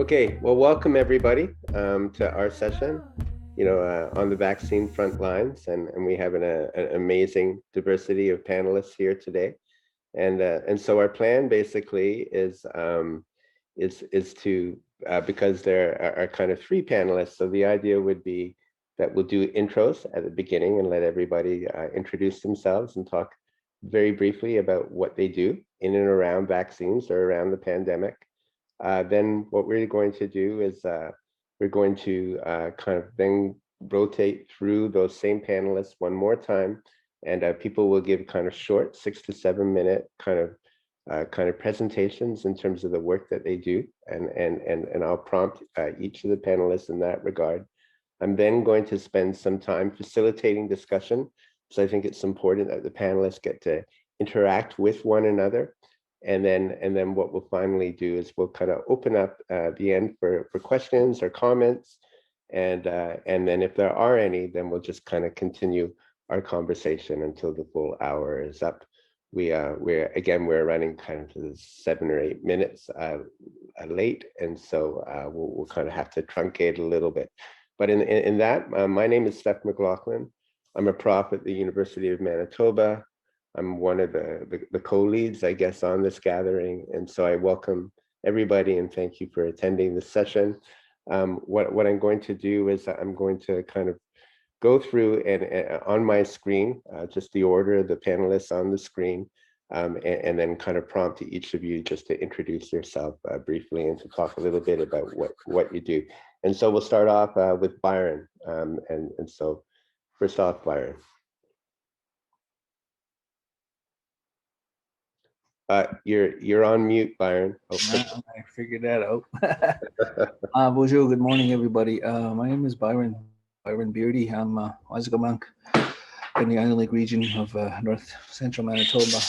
Okay, well, welcome everybody to our session, on the vaccine front lines, and we have an amazing diversity of panelists here today, and so our plan basically is to because there are kind of three panelists, so the idea would be that we'll do intros at the beginning and let everybody introduce themselves and talk very briefly about what they do in and around vaccines or around the pandemic. Then what we're going to do is we're going to kind of then rotate through those same panelists one more time, and people will give kind of short 6 to 7 minute kind of presentations in terms of the work that they do, and I'll prompt each of the panelists in that regard. I'm then going to spend some time facilitating discussion, so I think it's important that the panelists get to interact with one another. And then what we'll finally do is we'll kind of open up the end for questions or comments. And then if there are any, then we'll just kind of continue our conversation until the full hour is up. We're running kind of 7 or 8 minutes late. And so we'll kind of have to truncate a little bit. But in that, my name is Steph McLachlan. I'm a prof at the University of Manitoba. I'm one of the co-leads, I guess, on this gathering. And so I welcome everybody and thank you for attending this session. What I'm going to do is I'm going to kind of go through and on my screen, just the order of the panelists on the screen, and then kind of prompt each of you just to introduce yourself briefly and to talk a little bit about what you do. And so we'll start off with Byron. And so first off, Byron. You're on mute, Byron. Oh, I figured that out. Bonjour, good morning, everybody. My name is Byron Beardy. I'm Wazigamonk in the Island Lake region of north central Manitoba.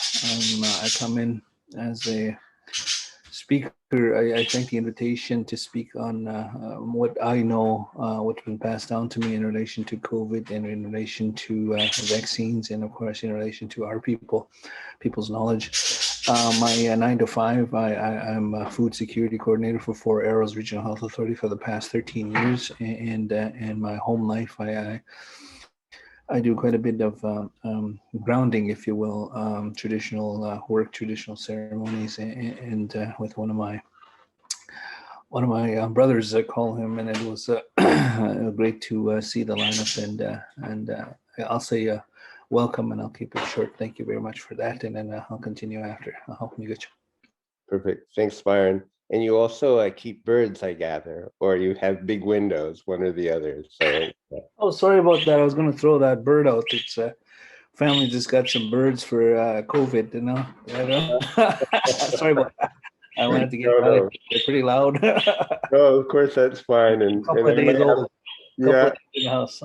I come in as a speaker. I thank the invitation to speak on what I know, what's been passed down to me in relation to COVID and in relation to vaccines, and of course in relation to our people's knowledge. My 9 to 5, I'm a food security coordinator for 4 Arrows Regional Health Authority for the past 13 years, and my home life, I do quite a bit of grounding, if you will, traditional work, traditional ceremonies, and with one of my brothers, I call him, and it was great to see the lineup, and I'll say welcome, and I'll keep it short. Thank you very much for that, and then I'll continue after. I'll help you get you. Perfect. Thanks, Byron. And you also keep birds, I gather, or you have big windows, one or the other. So. Oh, sorry about that. I was going to throw that bird out. It's family just got some birds for COVID, Sorry about that. I wanted to get out of it. They're pretty loud. No, of course, that's fine. And couple of days old. Yeah. Days in the house.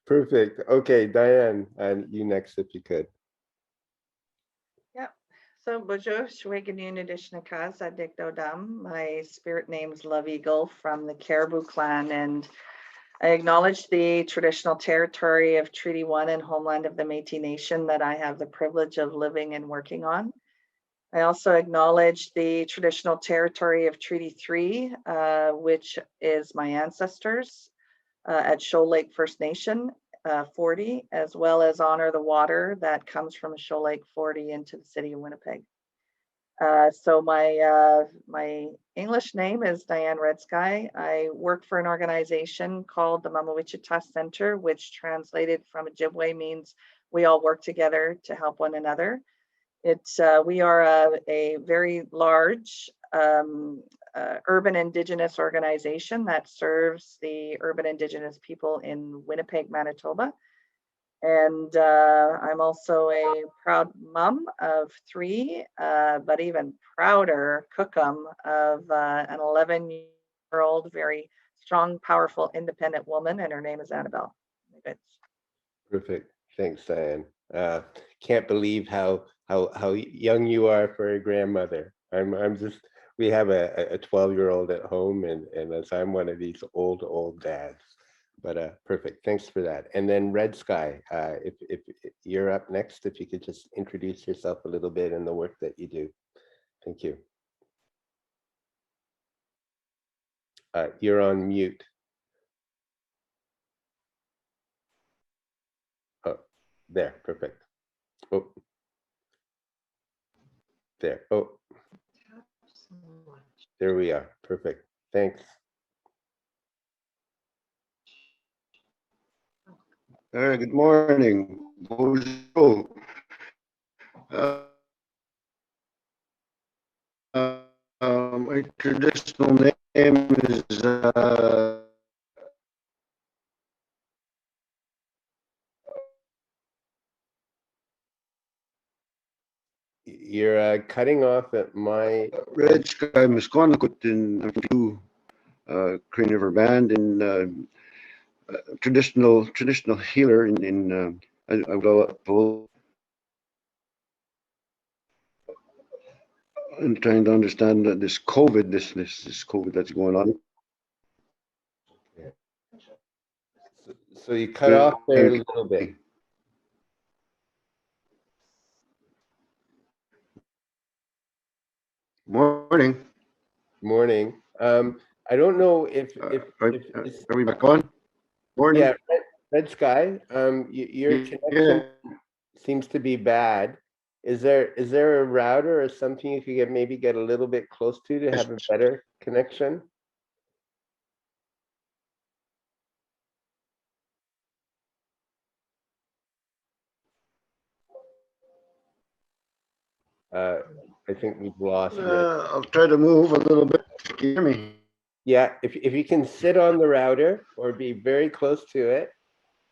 Perfect. Okay, Diane, and you next, if you could. Yep. So, bonjour, Shweganun Adishnakaz, Adikdodam. My spirit name is Love Eagle from the Caribou clan, and I acknowledge the traditional territory of Treaty 1 and homeland of the Métis Nation that I have the privilege of living and working on. I also acknowledge the traditional territory of Treaty 3, which is my ancestors at Shoal Lake First Nation 40, as well as honor the water that comes from Shoal Lake 40 into the city of Winnipeg. So my English name is Diane Redsky. I work for an organization called the Mamawichita Center, which translated from Ojibwe means we all work together to help one another. We are a very large urban Indigenous organization that serves the urban Indigenous people in Winnipeg, Manitoba. And I'm also a proud mom of 3, but even prouder cookum of an 11-year-old, very strong, powerful, independent woman, and her name is Annabelle. Perfect. Thanks, Diane. Can't believe how young you are for a grandmother. We have a 12-year-old at home, and as I'm one of these old dads. But perfect. Thanks for that. And then Redsky, if you're up next, if you could just introduce yourself a little bit and the work that you do. Thank you. You're on mute. Oh, there, perfect. Oh, there. Oh, there we are. Perfect. Thanks. Good morning. Bonjour. My traditional name is You're cutting off at my Redsky Campbell. I'm from Crane River Band in traditional healer I will I'm trying to understand this COVID, this COVID that's going on. So you cut off there a little bit. Morning. Morning. I don't know if Are we back on? Morning. Yeah, Red Sky. Your connection seems to be bad. Is there a router or something you could maybe get a little bit close to have a better connection? I think we've lost Red. I'll try to move a little bit. Can you hear me? Yeah, if you can sit on the router or be very close to it,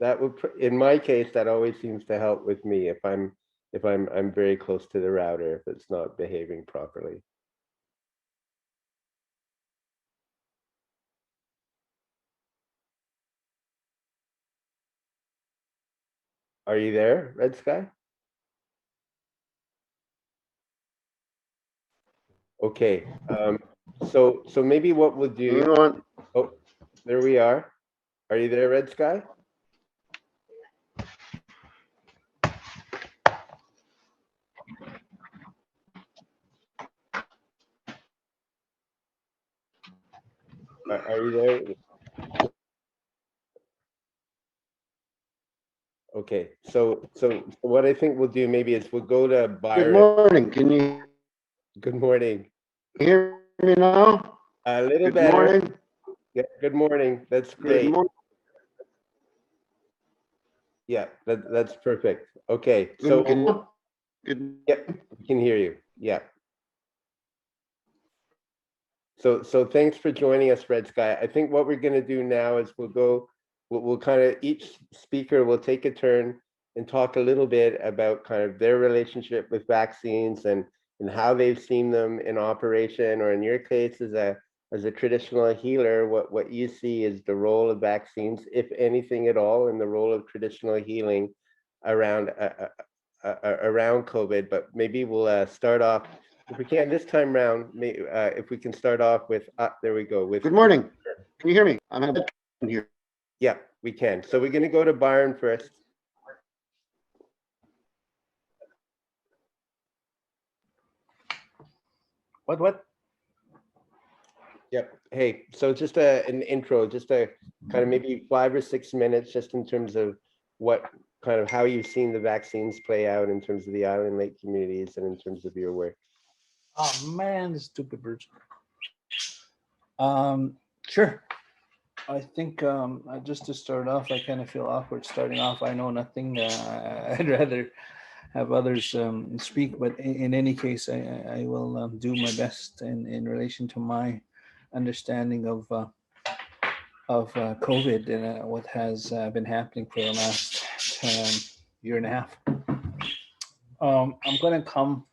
that would, in my case, that always seems to help with me if I'm very close to the router, if it's not behaving properly. Are you there, Red Sky? Okay. So maybe what we'll do. Hang on. Oh, there we are. Are you there, Red Sky? Are you there? Okay. So what I think we'll do maybe is we'll go to Byron. Good morning. Can you Good morning. hear me now? A little Good better. morning. Yeah, good morning. That's Good great. morning. Yeah, that's perfect. Okay. Good. Yep, we can hear you. Yeah. So thanks for joining us, Red Sky. I think what we're going to do now is we'll kind of, each speaker will take a turn and talk a little bit about kind of their relationship with vaccines and how they've seen them in operation, or in your case as a traditional healer, what you see is the role of vaccines, if anything at all, in the role of traditional healing around around COVID. But maybe we'll start off, if we can this time round, if we can start off with, there we go. With Good morning. Can you hear me? I'm here. Yeah, we can. So we're going to go to Byron first. What? Yep. Hey, so just an intro, just a kind of maybe 5 or 6 minutes, just in terms of what kind of how you've seen the vaccines play out in terms of the Island Lake communities and in terms of your work. Oh man, the stupid birds. Sure. I think just to start off, I kind of feel awkward starting off. I know nothing. I'd rather have others speak, but in any case, I will do my best in relation to my understanding of COVID and what has been happening for the last year and a half. I'm going to come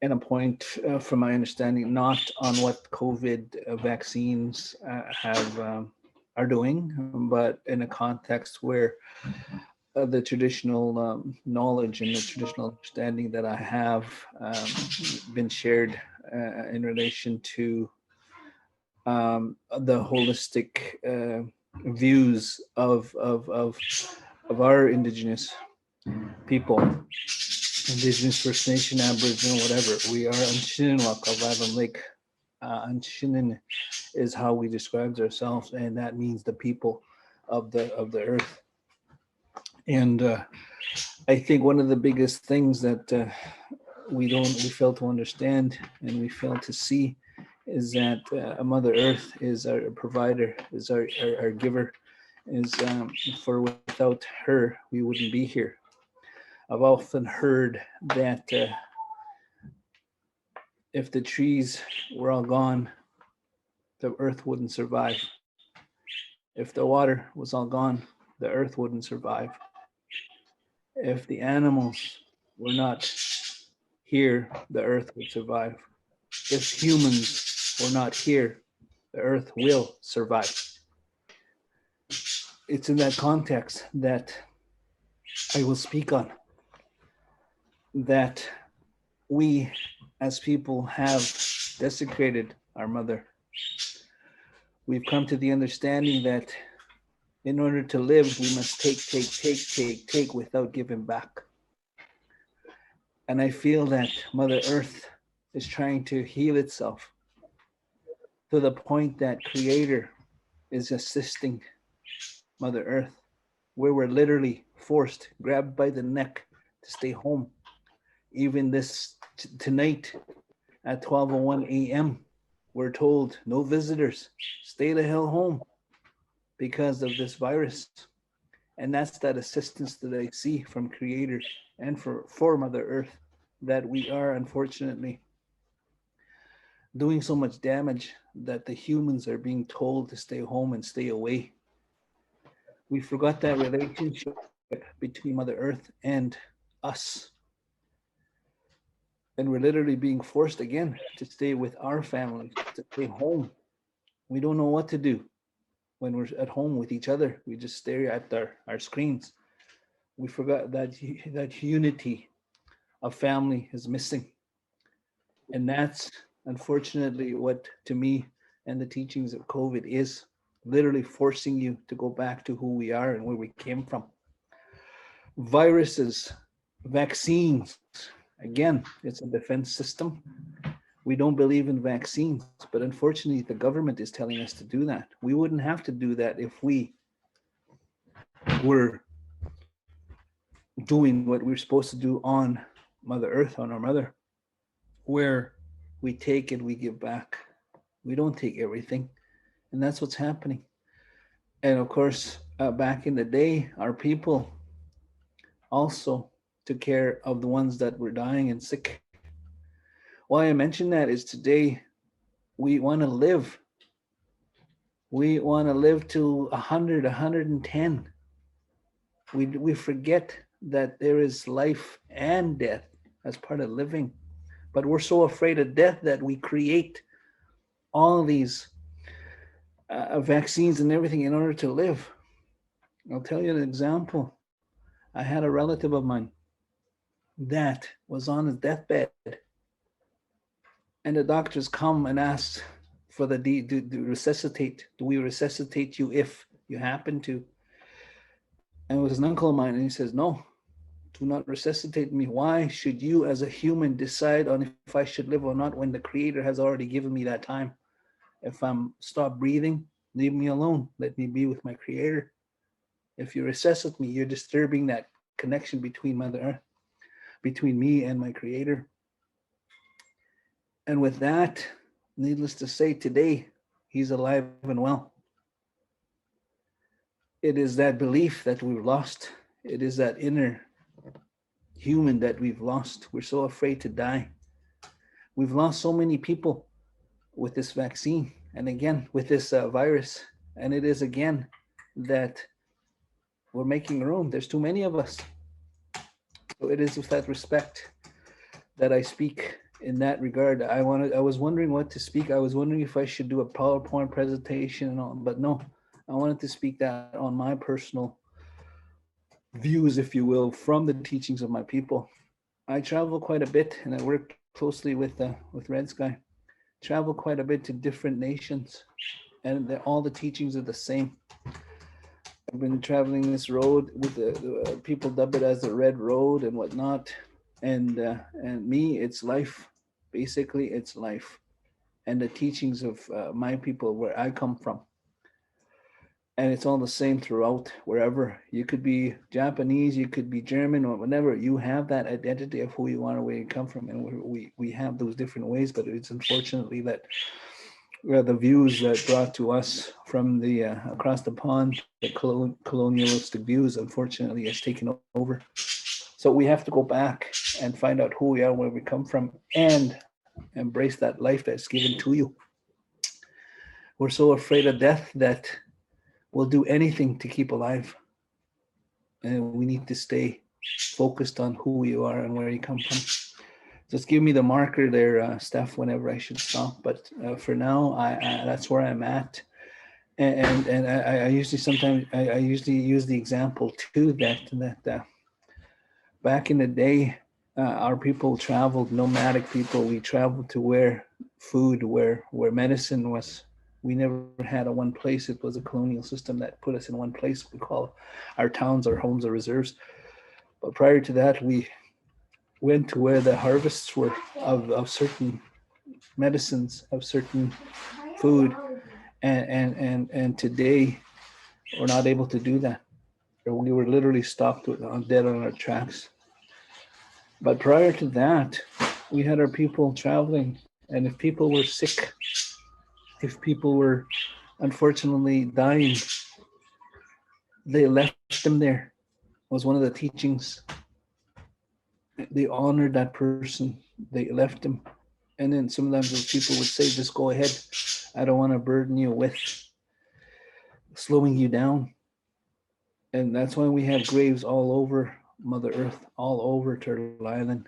and a point, from my understanding, not on what COVID vaccines are doing, but in a context where the traditional knowledge and the traditional understanding that I have been shared in relation to the holistic views of our Indigenous people. Indigenous, First Nation, Aboriginal, whatever. We are on Shinnecock of Island Lake Anshinin is how we describe ourselves, and that means the people of the earth. And I think one of the biggest things that we fail to understand and we fail to see is that Mother Earth is our provider, is our giver, is for without her we wouldn't be here. I've often heard that if the trees were all gone, the earth wouldn't survive. If the water was all gone, the earth wouldn't survive. If the animals were not here, the earth would survive. If humans were not here, the earth will survive. It's in that context that I will speak on, that we as people have desecrated our mother. We've come to the understanding that in order to live, we must take without giving back. And I feel that Mother Earth is trying to heal itself to the point that Creator is assisting Mother Earth, where we're literally forced, grabbed by the neck to stay home. Even this tonight at 12:01 a.m., we're told no visitors, stay the hell home because of this virus. And that's that assistance that I see from Creator and for Mother Earth, that we are unfortunately doing so much damage that the humans are being told to stay home and stay away. We forgot that relationship between Mother Earth and us. And we're literally being forced again to stay with our families, to stay home. We don't know what to do when we're at home with each other. We just stare at our screens. We forgot that unity of family is missing. And that's unfortunately what, to me, and the teachings of COVID is literally forcing you to go back to who we are and where we came from. Viruses, vaccines, again, it's a defense system. We don't believe in vaccines, but unfortunately, the government is telling us to do that. We wouldn't have to do that if we were doing what we're supposed to do on Mother Earth, on our mother, where we take and we give back. We don't take everything, and that's what's happening. And of course, back in the day, our people also took care of the ones that were dying and sick. Why I mention that is today we want to live. We want to live to 100, 110. We forget that there is life and death as part of living. But we're so afraid of death that we create all these vaccines and everything in order to live. I'll tell you an example. I had a relative of mine that was on his deathbed, and the doctors come and ask for the resuscitate. Do we resuscitate you if you happen to? And it was an uncle of mine, and he says, no, do not resuscitate me. Why should you as a human decide on if I should live or not when the Creator has already given me that time? If I'm stop breathing, leave me alone. Let me be with my Creator. If you resuscitate me, you're disturbing that connection between Mother Earth, between me and my Creator. And with that, needless to say, today, he's alive and well. It is that belief that we've lost. It is that inner human that we've lost. We're so afraid to die. We've lost so many people with this vaccine, and again, with this virus. And it is again that we're making room. There's too many of us. So it is with that respect that I speak in that regard. I was wondering what to speak. I was wondering if I should do a PowerPoint presentation and all, but no, I wanted to speak that on my personal views, if you will, from the teachings of my people. I travel quite a bit, and I work closely with Redsky. Travel quite a bit to different nations, and all the teachings are the same. I've been traveling this road with the people dub it as the Red Road and whatnot, and me, it's life. Basically, it's life. and the teachings of my people where I come from. And it's all the same throughout, wherever. You could be Japanese, you could be German, or whatever. You have that identity of who you are and where you come from. And we have those different ways, but it's unfortunately that the views that brought to us from the across the pond, the colonialistic views, unfortunately, has taken over. So we have to go back and find out who we are, where we come from, and embrace that life that's given to you. We're so afraid of death that we'll do anything to keep alive. And we need to stay focused on who you are and where you come from. Just give me the marker there, Steph, whenever I should stop. But for now, I that's where I'm at. And I usually sometimes I usually use the example too that back in the day, our people traveled, nomadic people. We traveled to where food, where medicine was. We never had a one place. It was a colonial system that put us in one place. We call our towns, our homes, our reserves. But prior to that, we went to where the harvests were of certain medicines, of certain food. And today, we're not able to do that. We were literally stopped dead on our tracks. But prior to that, we had our people traveling. And if people were sick, if people were unfortunately dying, they left them there. It was one of the teachings. They honored that person. They left them. And then sometimes those people would say, just go ahead. I don't want to burden you with slowing you down. And that's why we have graves all over Mother Earth, all over Turtle Island.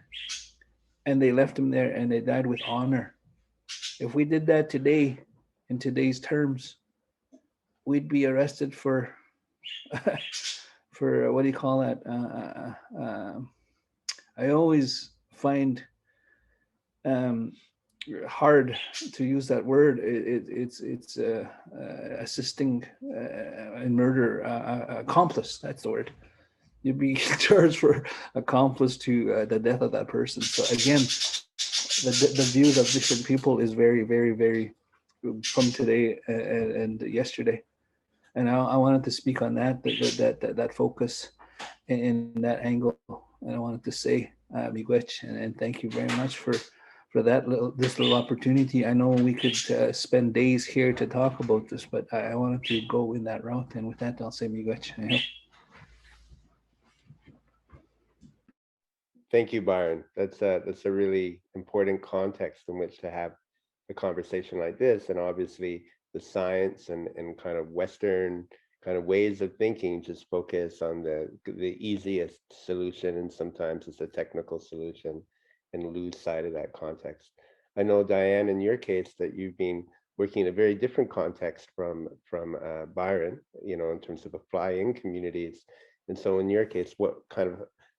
And they left them there and they died with honor. If we did that today, in today's terms, we'd be arrested for for what do you call that? I always find hard to use that word. It's assisting in murder, accomplice. That's the word. You'd be charged for accomplice to the death of that person. So again, the views of different people is very, very, very from today and yesterday. And I wanted to speak on that focus in that angle. And I wanted to say, miigwech, and thank you very much for this little opportunity. I know we could spend days here to talk about this, but I wanted to go in that route. And with that, I'll say miigwech. Thank you, Byron. That's a really important context in which to have a conversation like this. And obviously the science and kind of Western kind of ways of thinking just focus on the easiest solution, and sometimes it's a technical solution, and lose sight of that context. I know, Diane, in your case, that you've been working in a very different context from Byron, you know, in terms of the fly-in communities. And so in your case,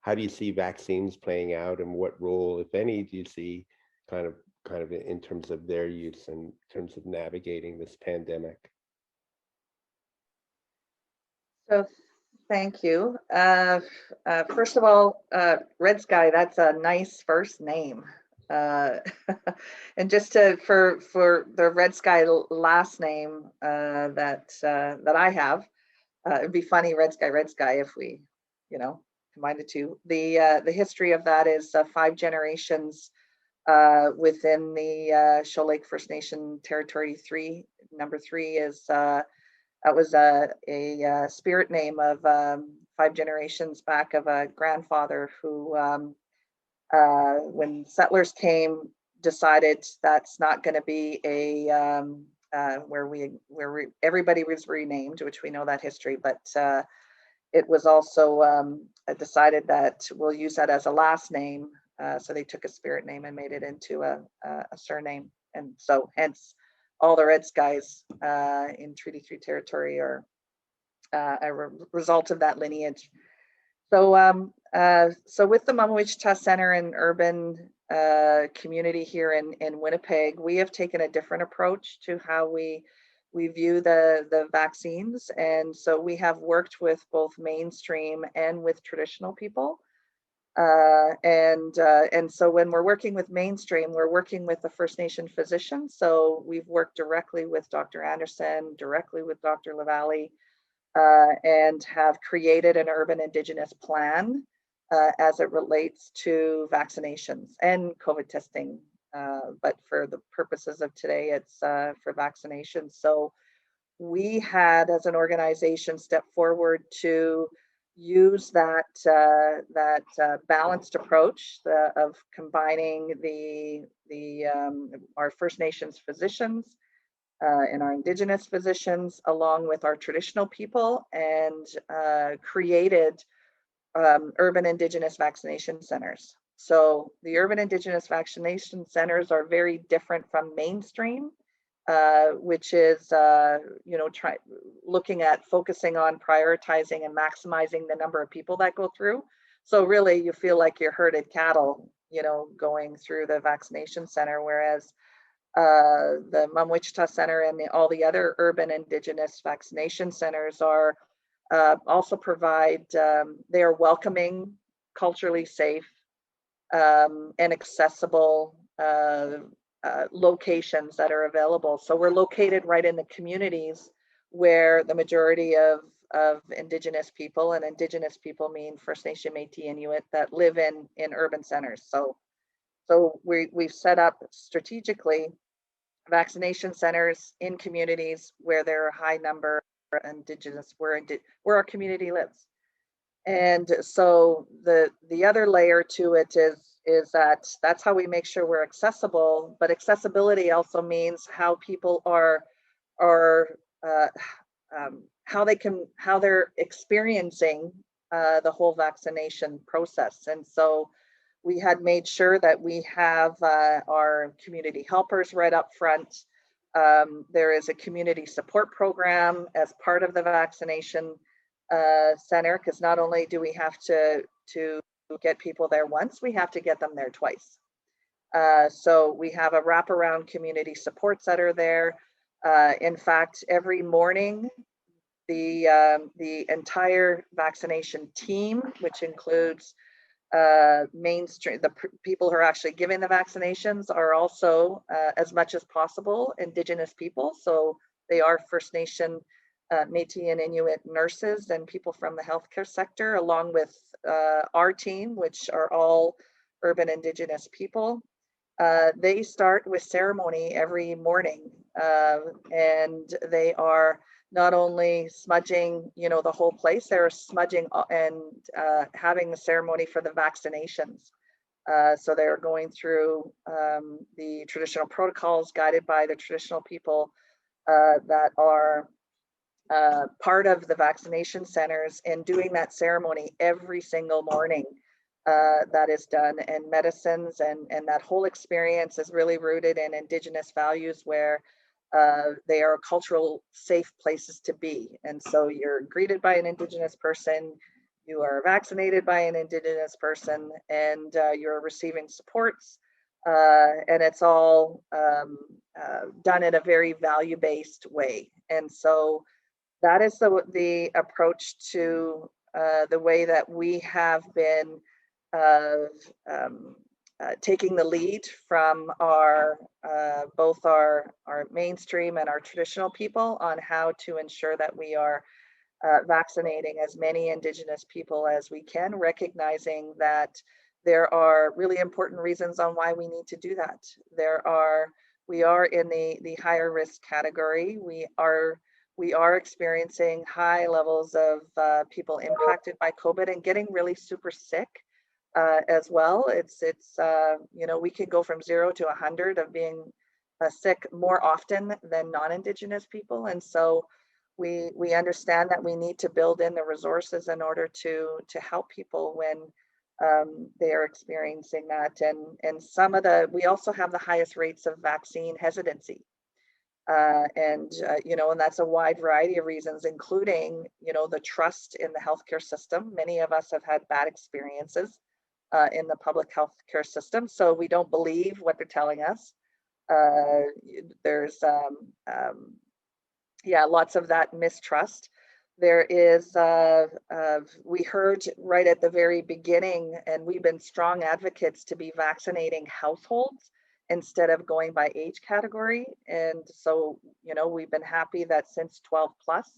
how do you see vaccines playing out, and what role, if any, do you see kind of in terms of their use, in terms of navigating this pandemic? So thank you. First of all, Redsky, that's a nice first name. And just for the Redsky last name that I have, it'd be funny, Redsky, if we, combine the two. The history of that is 5 generations within the Shoal Lake First Nation Territory 3. Number 3 is that was a spirit name of 5 generations back of a grandfather who, when settlers came, decided that's not going to be a where everybody was renamed, which we know that history, but it was also decided that we'll use that as a last name. So they took a spirit name and made it into a surname, and so hence all the Redskys in Treaty 3 territory are a result of that lineage. So so with the Mamawichita Center and urban community here in Winnipeg, we have taken a different approach to how we view the vaccines. And so we have worked with both mainstream and with traditional people And so when we're working with mainstream, we're working with the First Nation physician. So we've worked directly with Dr. Anderson, directly with Dr. LaValle, and have created an urban Indigenous plan as it relates to vaccinations and COVID testing. But for the purposes of today, it's for vaccinations. So we had, as an organization, step forward to use that balanced approach of combining our First Nations physicians and our Indigenous physicians along with our traditional people, and created urban Indigenous vaccination centers. So the urban Indigenous vaccination centers are very different from mainstream, which is, looking at focusing on prioritizing and maximizing the number of people that go through. So really you feel like you're herded cattle, going through the vaccination center, whereas the Wichita Center and all the other urban Indigenous vaccination centers are also provide, they are welcoming, culturally safe, and accessible locations that are available. So we're located right in the communities where the majority of Indigenous people, and Indigenous people mean First Nation, Métis, Inuit, that live in urban centers. So we've set up strategically vaccination centers in communities where there are a high number of Indigenous, where our community lives. And so the other layer to it is that that's how we make sure we're accessible. But accessibility also means how people are how they're experiencing the whole vaccination process. And so we had made sure that we have our community helpers right up front. There is a community support program as part of the vaccination center, because not only do we have to get people there once, we have to get them there twice. So we have a wraparound community support center there. In fact, every morning, the entire vaccination team, which includes mainstream, the people who are actually giving the vaccinations, are also as much as possible Indigenous people. So they are First Nation, Métis and Inuit nurses and people from the healthcare sector, along with our team, which are all urban Indigenous people. They start with ceremony every morning, and they are not only smudging, the whole place, they're smudging and having the ceremony for the vaccinations. So they're going through the traditional protocols guided by the traditional people that are part of the vaccination centers, and doing that ceremony every single morning. That is done, and medicines and that whole experience is really rooted in Indigenous values, where they are cultural safe places to be. And so you're greeted by an Indigenous person, you are vaccinated by an Indigenous person, and you're receiving supports. And it's all done in a very value-based way. And so that is the approach to the way that we have been taking the lead from our both our mainstream and our traditional people on how to ensure that we are vaccinating as many Indigenous people as we can, recognizing that there are really important reasons on why we need to do that. We are in the higher risk category. We are experiencing high levels of people impacted by COVID and getting really super sick as well. It's we can go from 0 to 100 of being sick more often than non-Indigenous people. And so we understand that we need to build in the resources in order to help people when they are experiencing that. And we also have the highest rates of vaccine hesitancy. And that's a wide variety of reasons, including, the trust in the healthcare system. Many of us have had bad experiences in the public healthcare system, so we don't believe what they're telling us. There's lots of that mistrust. There is, we heard right at the very beginning, and we've been strong advocates to be vaccinating households instead of going by age category. And so, you know, we've been happy that since 12 plus,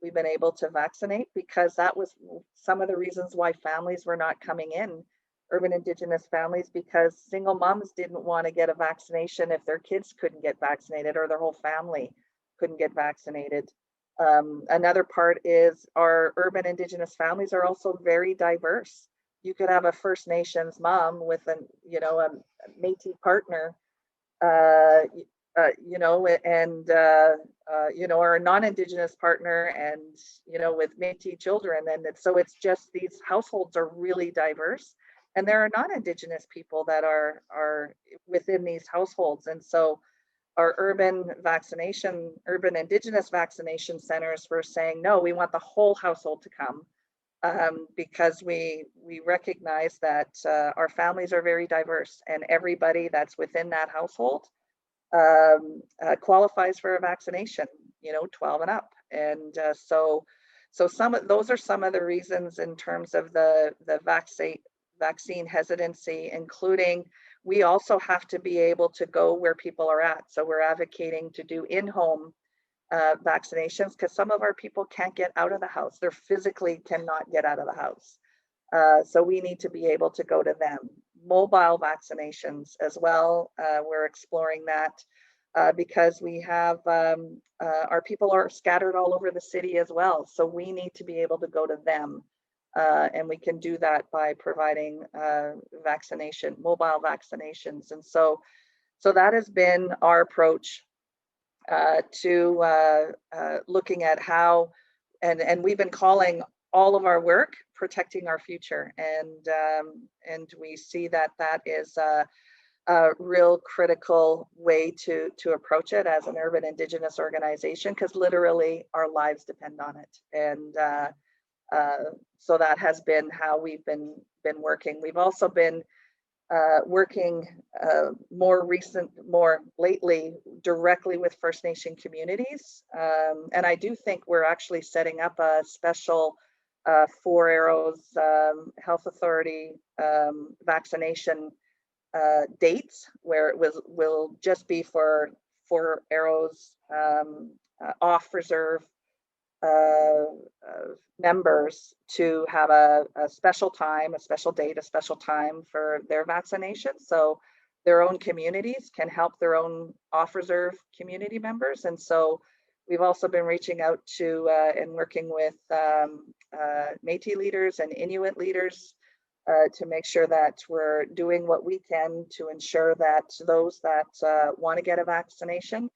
we've been able to vaccinate, because that was some of the reasons why families were not coming in, urban Indigenous families, because single moms didn't want to get a vaccination if their kids couldn't get vaccinated or their whole family couldn't get vaccinated. Another part is our urban Indigenous families are also very diverse. You could have a First Nations mom with a Métis partner, you know, and you know, or a non-Indigenous partner, and you know, with Métis children, and so it's just these households are really diverse, and there are non-Indigenous people that are within these households, and so our urban Indigenous vaccination centers were saying, no, we want the whole household to come, because we recognize that our families are very diverse, and everybody that's within that household qualifies for a vaccination, you know, 12 and up. And so those are some of the reasons in terms of the vaccine hesitancy, including we also have to be able to go where people are at. So we're advocating to do in-home vaccinations, because some of our people can't get out of the house. They're physically cannot get out of the house. So we need to be able to go to them. Mobile vaccinations as well. We're exploring that because we have our people are scattered all over the city as well. So we need to be able to go to them. And we can do that by providing mobile vaccinations. And so that has been our approach to looking at how, and we've been calling all of our work protecting our future. And we see that is a real critical way to approach it as an urban Indigenous organization, because literally our lives depend on it. And so that has been how we've been working. We've also been working more lately directly with First Nation communities. And I do think we're actually setting up a special Four Arrows Health Authority vaccination dates, where it will just be for Four Arrows off reserve members to have a special time, a special date, a special time for their vaccination. So their own communities can help their own off reserve community members. And so we've also been reaching out to and working with Métis leaders and Inuit leaders to make sure that we're doing what we can to ensure that those that want to get a vaccination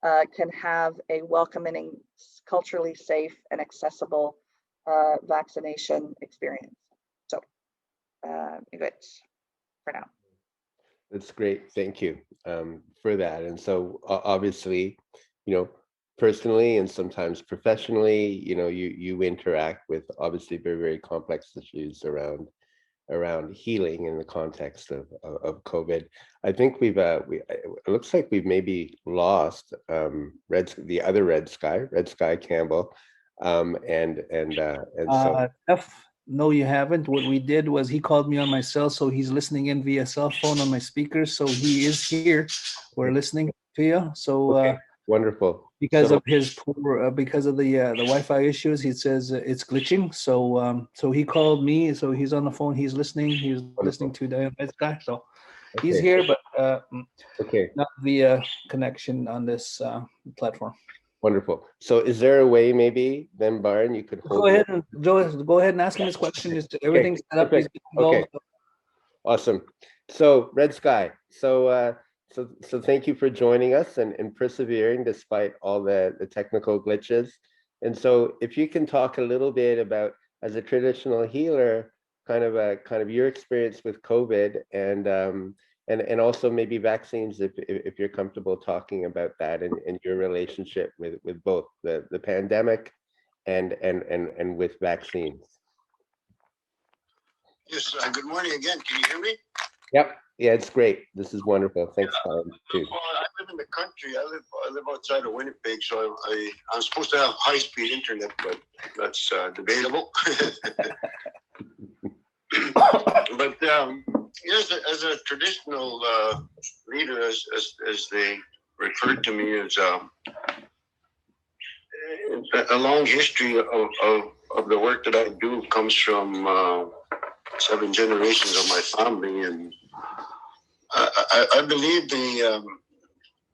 can have a welcoming, culturally safe and accessible vaccination experience. So good for now. That's great. Thank you for that. And so obviously, you know, personally and sometimes professionally, you know, you interact with obviously very, very complex issues around healing in the context of COVID. I think it looks like we've maybe lost the other Redsky Campbell, and so. No, you haven't. What we did was he called me on my cell, so he's listening in via cell phone on my speakers. So he is here. We're listening to you. So okay. Wonderful. Because of his because of the Wi-Fi issues, he says it's glitching. So so he called me. So he's on the phone. He's listening. He's wonderful. Listening to Diane. So he's here, but not via connection on this platform. Wonderful. So is there a way maybe then, Byron, you could hold go ahead and ask him this question. Is everything set up? Okay. Awesome. So Redsky, so thank you for joining us and persevering despite all the technical glitches. And so if you can talk a little bit about, as a traditional healer, kind of your experience with COVID and also maybe vaccines, if you're comfortable talking about that and your relationship with both the pandemic and with vaccines. Yes, good morning again. Can you hear me? Yep. Yeah, it's great. This is wonderful. Thanks, Byron, too. Well, live in the country. I live outside of Winnipeg, so I'm supposed to have high-speed internet, but that's debatable. But yes, as a traditional leader, as they referred to me, as a long history of the work that I do comes from 7 generations of my family, and I believe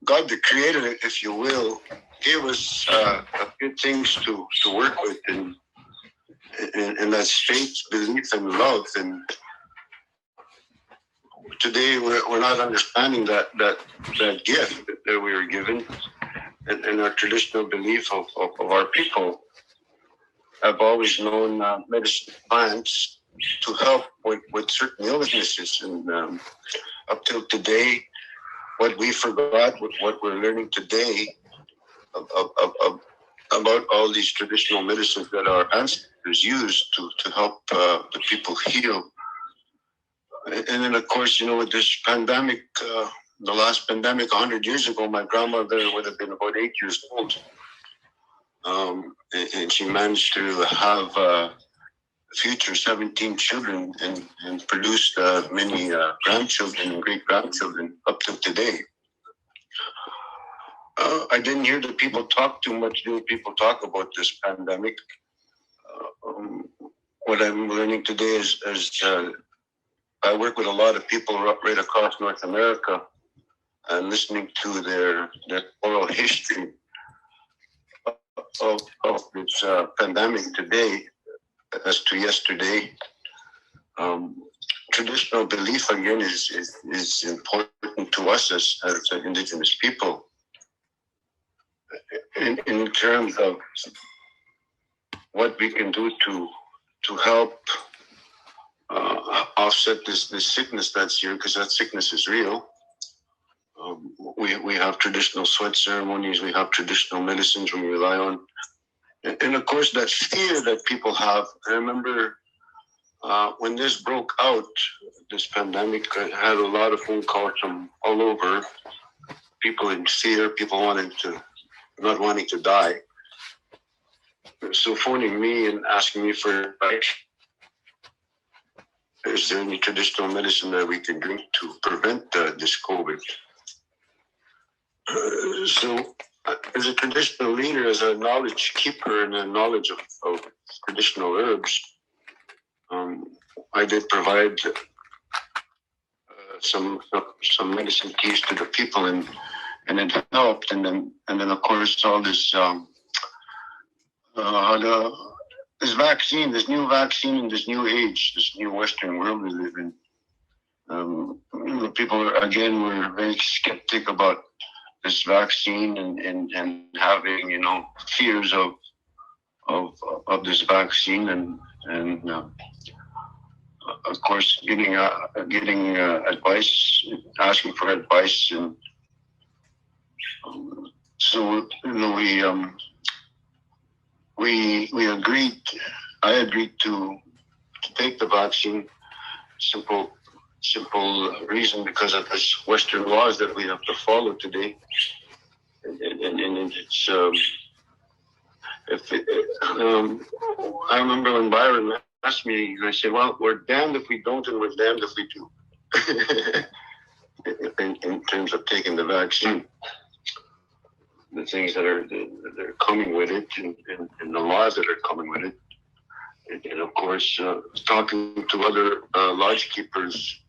God, the Creator, if you will, gave us a few things to work with, and that's faith, belief, and love. And today we're not understanding that gift that we were given, and our traditional belief of our people have always known medicine plants to help with certain illnesses, and up till today, what we forgot, what we're learning today about all these traditional medicines that our ancestors used to help the people heal. And then, of course, with this pandemic, the last pandemic 100 years ago, my grandmother would have been about 8 years old. And she managed to have future 17 children and produced many grandchildren and great-grandchildren up to today. I didn't hear the people talk too much. Didn't people talk about this pandemic? What I'm learning today is I work with a lot of people right across North America, and listening to their oral history of this pandemic today as to yesterday. Traditional belief again is important to us as Indigenous people in terms of what we can do to help offset this sickness that's here, because that sickness is real. We have traditional sweat ceremonies, we have traditional medicines we rely on, and of course that fear that people have. I remember when this broke out, this pandemic, I had a lot of phone calls from all over, people in fear, people not wanting to die. So phoning me and asking me for advice. Is there any traditional medicine that we can drink to prevent this COVID? So as a traditional leader, as a knowledge keeper and a knowledge of traditional herbs, I did provide some medicine teas to the people, and it helped. And then of course all this this vaccine, this new vaccine in this new age, this new Western world we live in. People were very skeptic about this vaccine and having fears of this vaccine, and of course getting advice, asking for advice, and so we agreed. I agreed to take the vaccine. Simple reason, because of this Western laws that we have to follow today, and it's I remember when Byron asked me, I said, "Well, we're damned if we don't, and we're damned if we do." in terms of taking the vaccine, the things that are coming with it, and the laws that are coming with it, and of course talking to other lodge keepers,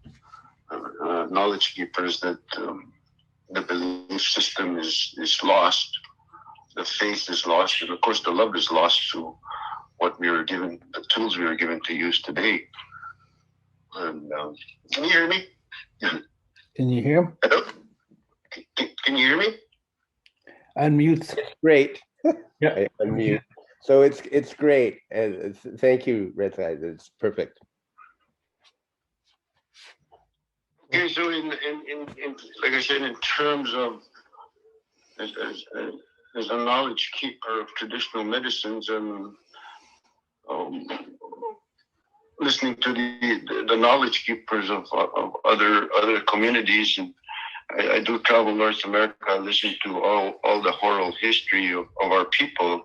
knowledge keepers, that the belief system is lost, the faith is lost, and of course the love is lost to what we were given, the tools we were given to use today. And can you hear me? Can you hear? Hello? Can you hear me? Unmute. Great. Yeah. Unmute. So it's great. And thank you, Redsky. It's perfect. Okay, so in like I said, in terms of as a knowledge keeper of traditional medicines, and listening to the knowledge keepers of other communities, I do travel North America. I listen to all the oral history of our people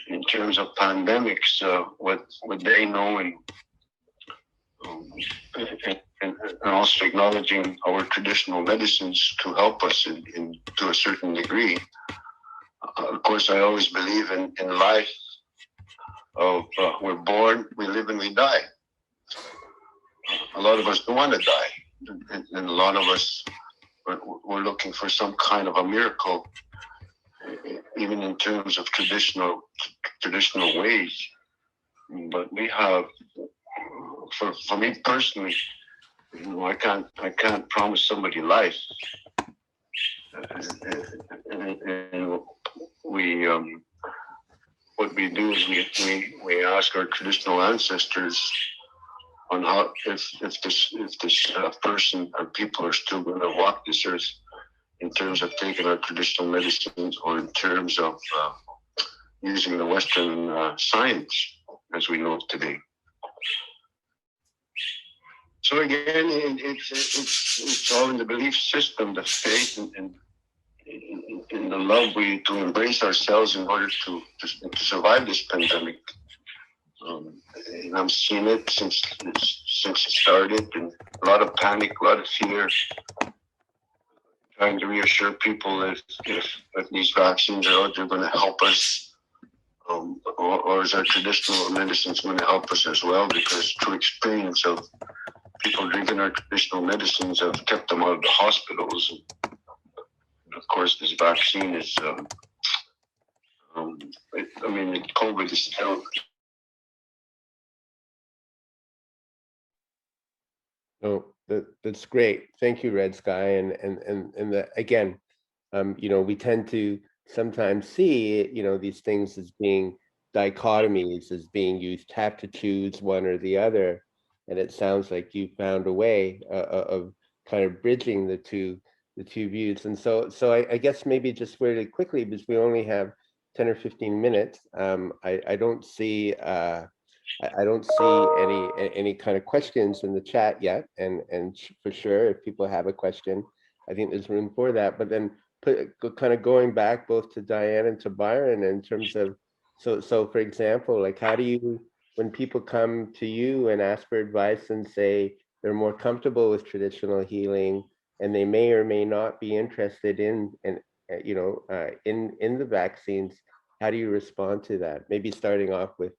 in terms of pandemics, what they know, um, and also acknowledging our traditional medicines to help us to a certain degree. Of course, I always believe in life. We're born, we live, and we die. A lot of us don't want to die, and a lot of us we're looking for some kind of a miracle, even in terms of traditional ways. But we have, for me personally, I can't promise somebody life. And we what we do is we ask our traditional ancestors on how if this person or people are still going to walk this earth, in terms of taking our traditional medicines, or in terms of using the Western science as we know it today. So again, it's all in the belief system, the faith, and in the love to embrace ourselves in order to survive this pandemic. And I'm seeing it since it started, and a lot of panic, a lot of fear. Trying to reassure people if these vaccines are out there going to help us, or is our traditional medicines going to help us as well? Because through experience of people drinking our traditional medicines have kept them out of the hospitals. And of course, this vaccine is, COVID is still. Oh, that's great. Thank you, Redsky. And again, we tend to sometimes see, these things as being dichotomies, as being used, have to choose one or the other. And it sounds like you found a way of kind of bridging the two views. And so I guess maybe just really quickly, because we only have 10 or 15 minutes, I don't see any kind of questions in the chat yet, and for sure, if people have a question, I think there's room for that. But then kind of going back both to Diane and to Byron in terms of, so for example, like how do you, when people come to you and ask for advice and say they're more comfortable with traditional healing and they may or may not be interested in the vaccines, how do you respond to that? Maybe starting off with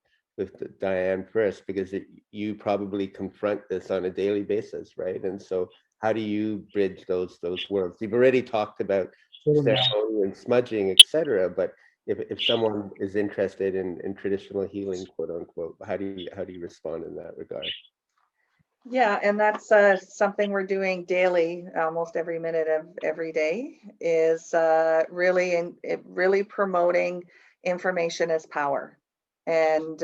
Diane first, because you probably confront this on a daily basis, right? And so how do you bridge those worlds? You've already talked about ceremony and smudging, etc. But if someone is interested in traditional healing, quote unquote, how do you respond in that regard? Yeah, and that's something we're doing daily, almost every minute of every day, is really promoting information as power. And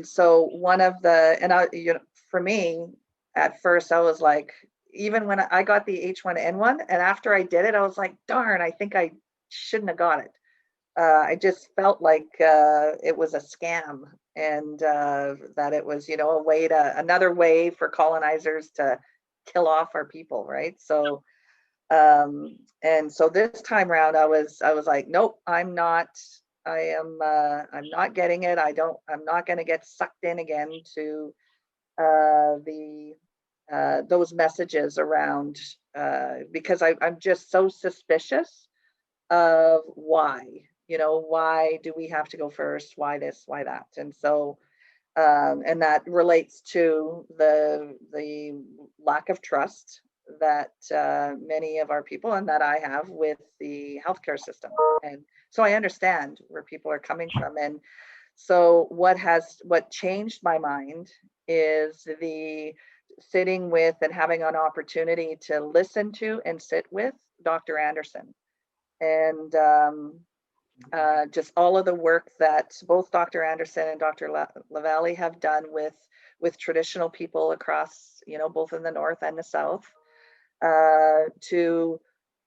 so one of the, for me, at first I was like, even when I got the H1N1, and after I did it, I was like, darn, I think I shouldn't have got it. I just felt like it was a scam, and that it was, another way for colonizers to kill off our people, right? So, and so this time around, I was like, nope, I'm not getting it. I'm not going to get sucked in again to those messages around, because I'm just so suspicious of why do we have to go first? Why this, why that? And so, and that relates to the lack of trust that many of our people, and that I have, with the healthcare system. And so I understand where people are coming from. And so what changed my mind is the sitting with and having an opportunity to listen to and sit with Dr. Anderson. And just all of the work that both Dr. Anderson and Dr. LaValle have done with traditional people across, both in the North and the South, to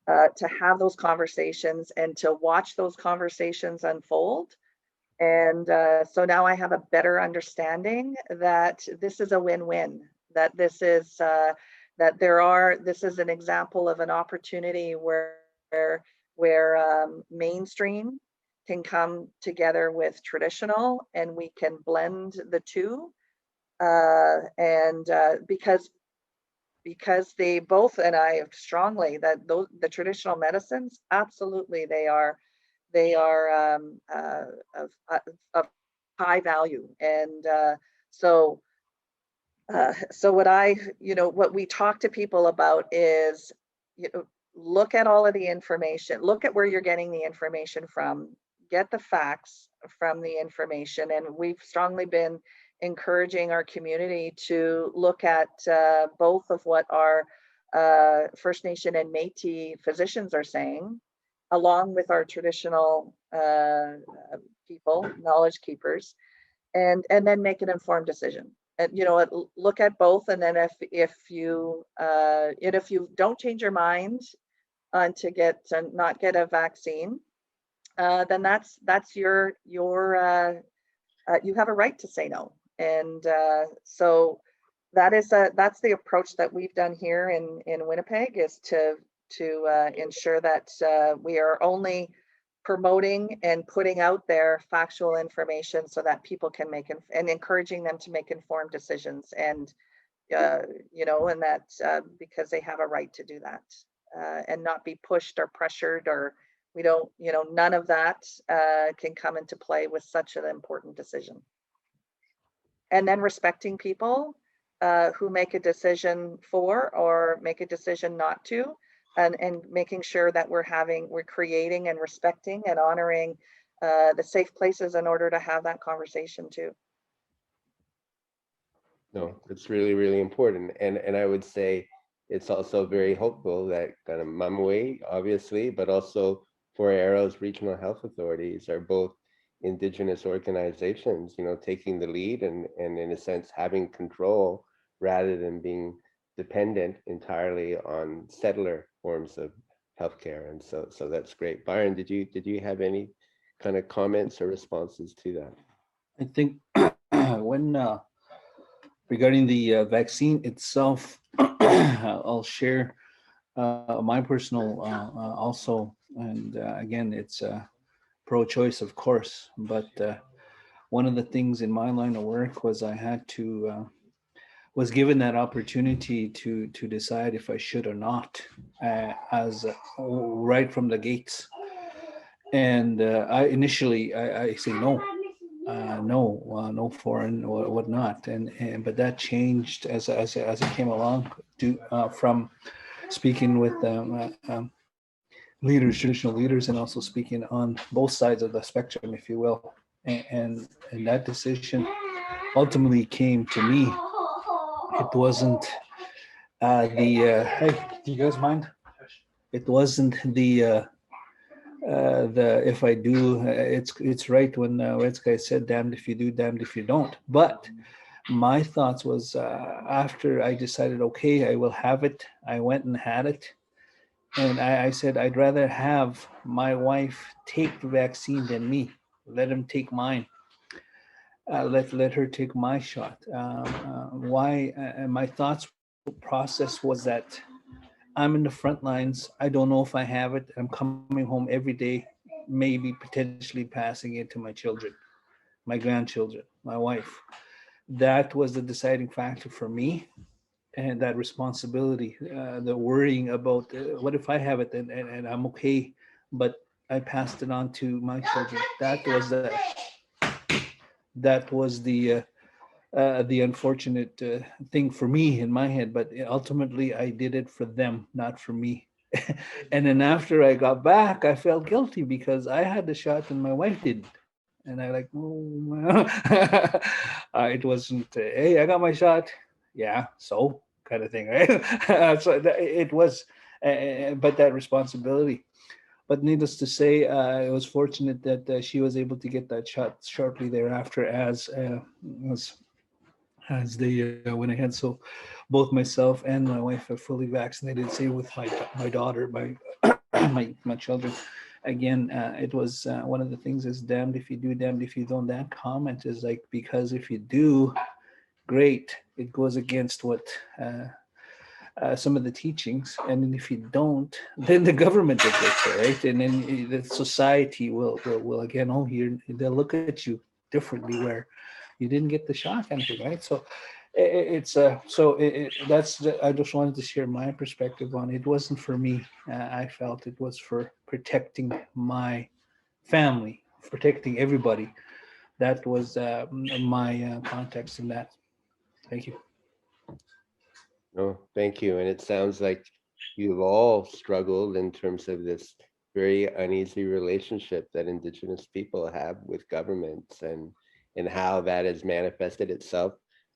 have those conversations and to watch those conversations unfold. And so now I have a better understanding that this is a win-win, that this is this is an example of an opportunity where mainstream can come together with traditional, and we can blend the two. Because they both, and I strongly that the traditional medicines, absolutely they are of high value. And so what we talk to people about is, look at all of the information, look at where you're getting the information from, get the facts from the information. And we've strongly been encouraging our community to look at both of what our First Nation and Métis physicians are saying, along with our traditional people, knowledge keepers, and then make an informed decision. And look at both, and then if you don't change your mind to not get a vaccine, then that's your you have a right to say no. And so that's the approach that we've done here in Winnipeg, is to ensure that we are only promoting and putting out there factual information so that people can and encouraging them to make informed decisions, and and that because they have a right to do that, and not be pushed or pressured, or we don't, none of that can come into play with such an important decision. And then respecting people who make a decision for or make a decision not to, and making sure that we're creating and respecting and honoring the safe places in order to have that conversation too. No, it's really, really important. And I would say it's also very hopeful that kind of Mawi, obviously, but also Four Arrows Regional Health Authorities are both Indigenous organizations, taking the lead and in a sense having control rather than being dependent entirely on settler forms of healthcare. And so that's great. Byron, did you have any kind of comments or responses to that? I think when regarding the vaccine itself, I'll share my personal also, and again, it's pro-choice, of course, but one of the things in my line of work was I had to was given that opportunity to decide if I should or not, as right from the gates. And I initially I say no, no foreign or whatnot, and but that changed as it came along, from speaking with leaders, traditional leaders, and also speaking on both sides of the spectrum, if you will, and that decision ultimately came to me. It wasn't hey, do you guys mind? It wasn't the if I do, it's right when Redsky said, damned if you do, damned if you don't. But my thoughts was, after I decided, okay, I will have it, I went and had it. And I said, I'd rather have my wife take the vaccine than me. Let him take mine. Let her take my shot. Why? My thoughts process was that I'm in the front lines. I don't know if I have it. I'm coming home every day, maybe potentially passing it to my children, my grandchildren, my wife. That was the deciding factor for me, and that responsibility, the worrying about what if I have it and I'm okay, but I passed it on to my children. That was the unfortunate thing for me in my head, but ultimately I did it for them, not for me. And then after I got back, I felt guilty because I had the shot and my wife didn't. And I it wasn't, hey, I got my shot. Yeah, so kind of thing, right? So it was, but that responsibility. But needless to say, I was fortunate that she was able to get that shot shortly thereafter as they went ahead. So both myself and my wife are fully vaccinated, same with my daughter, my children. Again, it was one of the things is damned if you do, damned if you don't. That comment is like, because if you do, great. It goes against what some of the teachings, and then if you don't, then the government will get you, right? And then the society will again, oh, here they'll look at you differently where you didn't get the shot, kind of thing, right? So I just wanted to share my perspective on it. It wasn't for me. I felt it was for protecting my family, protecting everybody. That was my context in that. Thank you. No, thank you. And it sounds like you've all struggled in terms of this very uneasy relationship that Indigenous people have with governments, and how that has manifested itself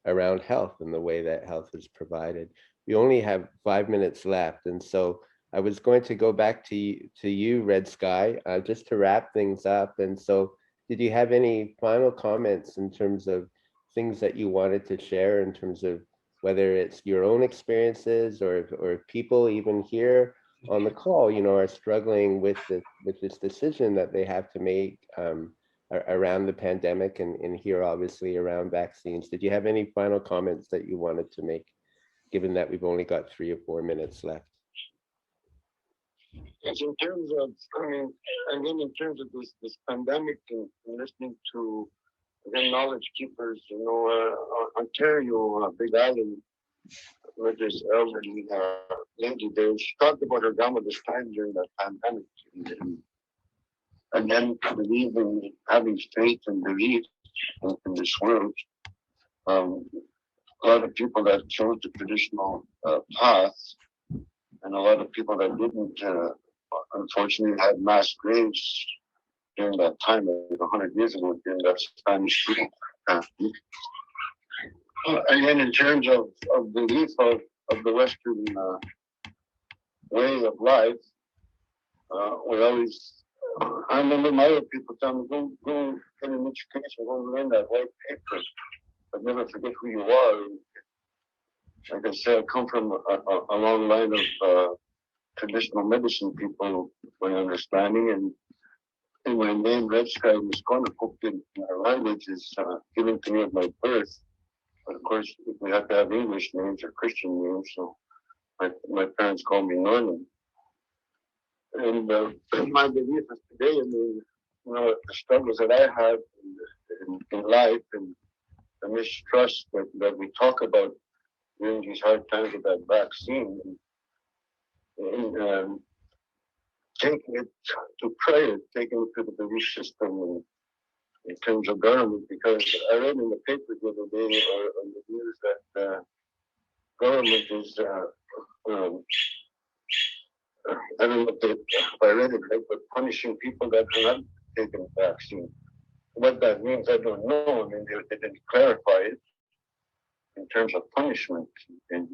around health and the way that health is provided. We only have 5 minutes left. And so I was going to go back to you, Redsky, just to wrap things up. And so did you have any final comments in terms of things that you wanted to share, in terms of whether it's your own experiences, or if people even here on the call, are struggling with this decision that they have to make around the pandemic, and here obviously around vaccines? Did you have any final comments that you wanted to make, given that we've only got 3 or 4 minutes left? Yes, in terms of, again, in terms of this pandemic, and listening to the knowledge keepers, Ontario, Big Island, with this elderly lady there, she talked about her grandmother's time during that pandemic, and then believing, having faith and belief in this world. A lot of people that chose the traditional path, and a lot of people that didn't, unfortunately, had mass graves during that time, like 100 years ago, during that Spanish flu. Again, in terms of belief of the Western way of life, we always, I remember my other people telling me, go get an education, go learn that white paper, but never forget who you are. Like I said, I come from a long line of traditional medicine people, my understanding, and my name, Redsky, was going to put in our language, is given to me at my birth. But of course, we have to have English names or Christian names, so my parents called me Norman. And my belief is today, the struggles that I have in life, and the mistrust that we talk about during these hard times with that vaccine, and taking it to prayer, taking it to the belief system in terms of government, because I read in the paper the other day, or on the news, that government is, I don't know if I read it right, but punishing people that have not taken the vaccine. What that means, I don't know. They didn't clarify it in terms of punishment. And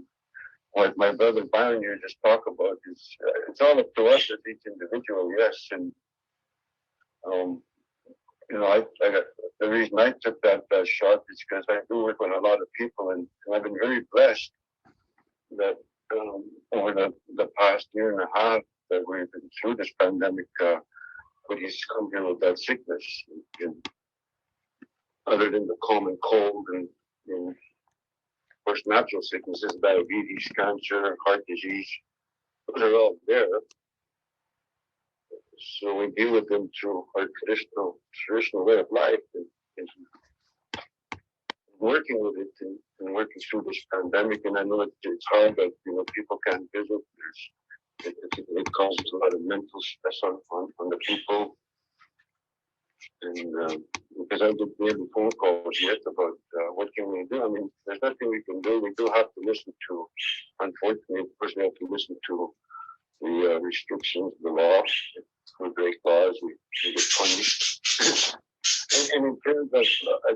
what my brother Byron here just talked about is, it's all up to us as each individual, yes. And I got, the reason I took that shot is because I do work with a lot of people, and I've been very blessed that over the past year and a half that we've been through this pandemic, nobody's come here with that sickness, and other than the common cold and of course natural sicknesses, diabetes, cancer, heart disease, those are all there. So we deal with them through our traditional way of life, and working with it, and working through this pandemic. And I know it's hard that people can't visit. It causes a lot of mental stress on the people. And because I did the phone calls yet about what can we do. There's nothing we can do. We do have to listen to, unfortunately, of course, we have to listen to the restrictions, the law. If we break laws, we get punished. And in terms of,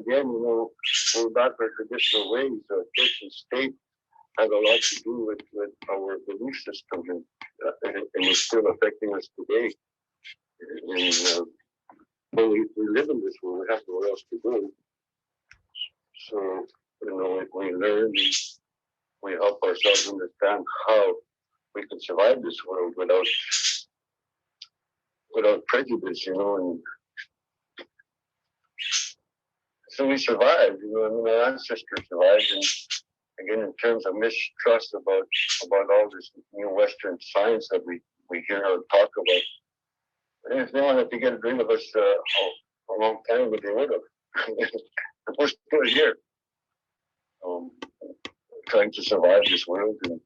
again, going back to our traditional ways, church and state have a lot to do with our belief system, and it's still affecting us today. And when we live in this world, we have nowhere else to go. So, we learn, we help ourselves understand how we can survive this world without prejudice, and so we survived, our ancestors survived, again, in terms of mistrust about all this new Western science that we hear or talk about. And if they wanted to get rid of us a long time ago, they would have. We're still here, trying to survive this world. And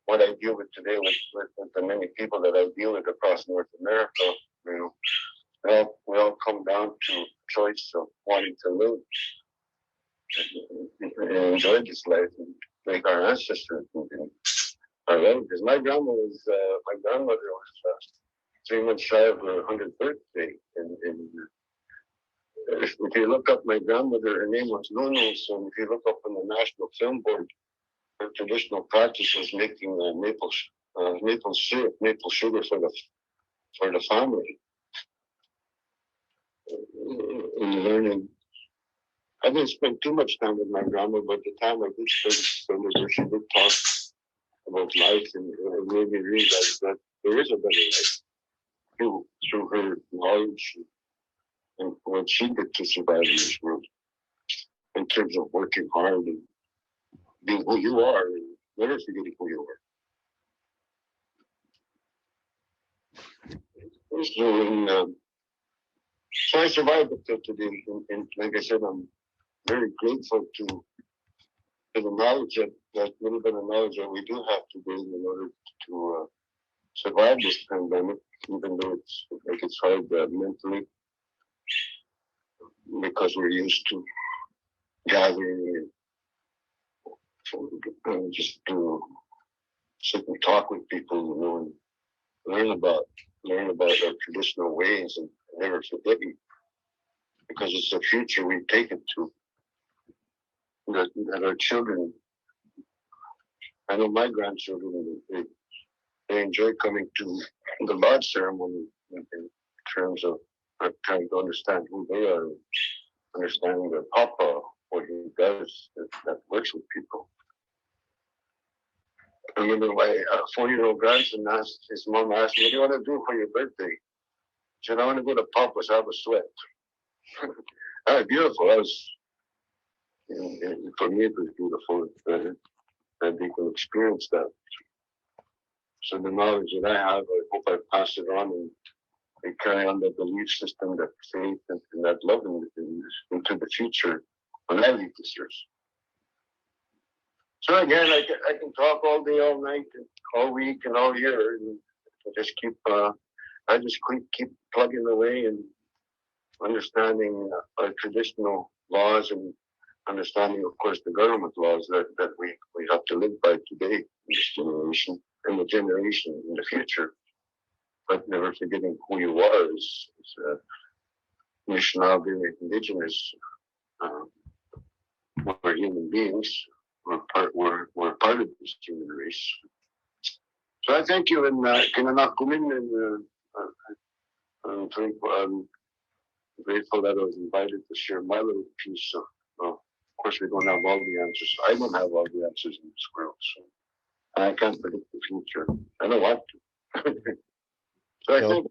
what I deal with today with the many people that I deal with across North America, you know, we all come down to choice of wanting to live and enjoy this life and like our ancestors and our relatives. My grandmother was 3 months shy of her 100th birthday, and if you look up my grandmother, her name was Nuno. So if you look up on the National Film Board, her traditional practice was making maple syrup, maple sugar for the family. And learning, I didn't spend too much time with my grandma, but the time I did spend with her, she did talk about life, and it made me realize that there is a better life through her knowledge and what she did to survive in this world, in terms of working hard and being who you are and never forgetting who you are. So I survived up till today, and like I said, I'm very grateful to the knowledge that little bit of knowledge that we do have today in order to survive this pandemic, even though it's hard mentally, because we're used to gathering and just to sit and talk with people, you know, and learn about our traditional ways and never forgetting, because it's the future we take it to. That our children, I know my grandchildren, they enjoy coming to the lodge ceremony in terms of trying to understand who they are, understanding their papa, what he does that works with people. I remember my 4-year-old grandson his mom asked me, "What do you want to do for your birthday?" He said, "I want to go to Papa's, have a sweat." That was beautiful. For me, it was beautiful that they can experience that. So the knowledge that I have, I hope I pass it on and carry on that belief system, that faith, and that love into the future when I leave this earth. So again, I can talk all day, all night, and all week, and all year, and I just keep plugging away and understanding our traditional laws and understanding, of course, the government laws that we have to live by today in this generation and the generation in the future. But never forgetting who you are as Black and Indigenous. We're human beings. We're part of this human race. So I thank you, and I'm grateful that I was invited to share my little piece of. Of course, we don't have all the answers. I don't have all the answers in this world, so I can't predict the future. I don't want to. So I think.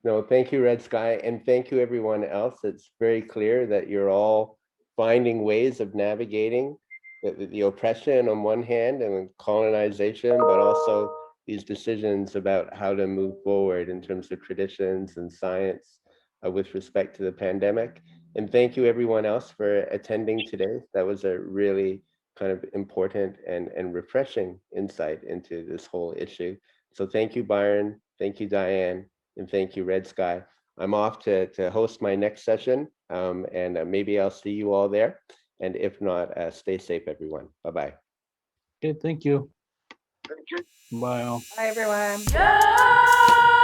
No, thank you, Redsky, and thank you, everyone else. It's very clear that you're all finding ways of navigating the oppression on one hand and colonization, but also these decisions about how to move forward in terms of traditions and science with respect to the pandemic. And thank you, everyone else, for attending today. That was a really kind of important and refreshing insight into this whole issue. So thank you, Byron. Thank you, Diane. And thank you, Redsky. I'm off to host my next session, and maybe I'll see you all there. And if not, stay safe, everyone. Bye-bye. Okay, thank you. Thank you. Bye all. Bye, everyone. Yeah!